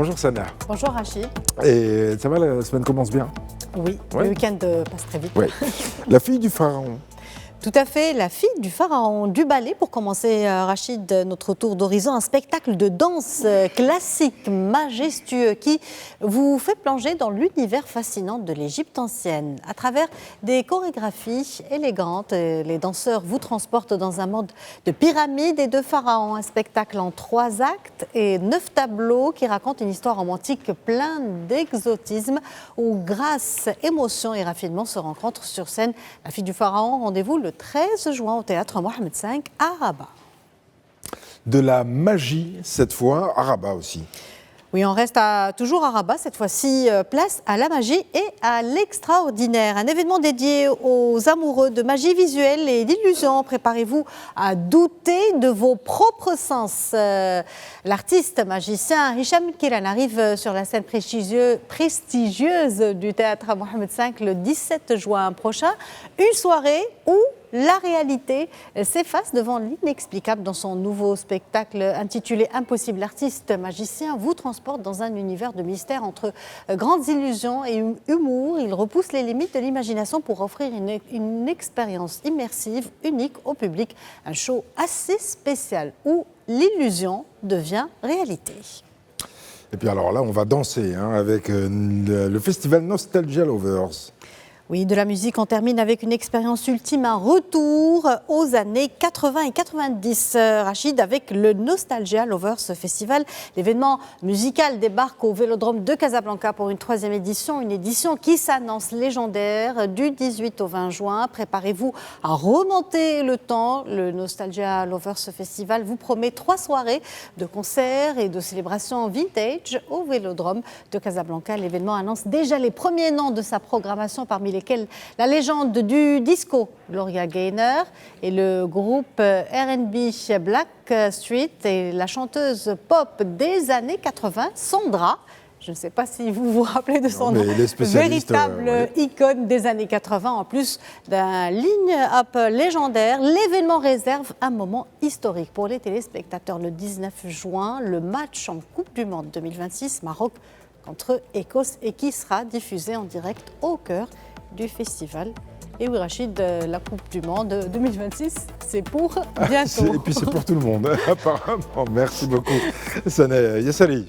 Bonjour Sana. Bonjour Rachid. Et ça va, la semaine commence bien? Oui, ouais. Le week-end passe très vite. Ouais. La fille du pharaon. Tout à fait, la fille du pharaon du ballet. Pour commencer, Rachid, notre tour d'horizon, un spectacle de danse classique, majestueux, qui vous fait plonger dans l'univers fascinant de l'Égypte ancienne. À travers des chorégraphies élégantes, les danseurs vous transportent dans un monde de pyramides et de pharaons. Un spectacle en 3 actes et 9 tableaux qui raconte une histoire romantique pleine d'exotisme où grâce, émotion et raffinement se rencontrent sur scène. La fille du pharaon, rendez-vous le 13 juin au théâtre Mohamed V à Rabat. De la magie cette fois, à Rabat aussi. Oui, on reste toujours à Rabat, cette fois-ci place à la magie et à l'extraordinaire. Un événement dédié aux amoureux de magie visuelle et d'illusion. Préparez-vous à douter de vos propres sens. L'artiste magicien Hicham Kiran arrive sur la scène prestigieuse du théâtre Mohamed V le 17 juin prochain. Une soirée où la réalité s'efface devant l'inexplicable. Dans son nouveau spectacle intitulé Impossible, l'artiste magicien vous transporte dans un univers de mystère entre grandes illusions et humour. Il repousse les limites de l'imagination pour offrir une expérience immersive, unique au public. Un show assez spécial où l'illusion devient réalité. Et puis alors là, on va danser avec le festival Nostalgia Lovers. Oui, de la musique, on termine avec une expérience ultime, un retour aux années 80 et 90. Rachid, avec le Nostalgia Lovers Festival, l'événement musical débarque au Vélodrome de Casablanca pour une 3e édition, une édition qui s'annonce légendaire du 18 au 20 juin. Préparez-vous à remonter le temps. Le Nostalgia Lovers Festival vous promet 3 soirées de concerts et de célébrations vintage au Vélodrome de Casablanca. L'événement annonce déjà les premiers noms de sa programmation, parmi lesquels la légende du disco Gloria Gaynor et le groupe R&B Black Street et la chanteuse pop des années 80 Sandra. Je ne sais pas si vous vous rappelez de son véritable icône des années 80, en plus d'un line-up légendaire. L'événement réserve un moment historique pour les téléspectateurs. Le 19 juin, le match en Coupe du Monde 2026, Maroc contre Écosse, et qui sera diffusé en direct au cœur du festival. Et oui, Rachid, la Coupe du Monde 2026, c'est pour bientôt. Et puis c'est pour tout le monde, apparemment. Merci beaucoup, Saneh Yassali.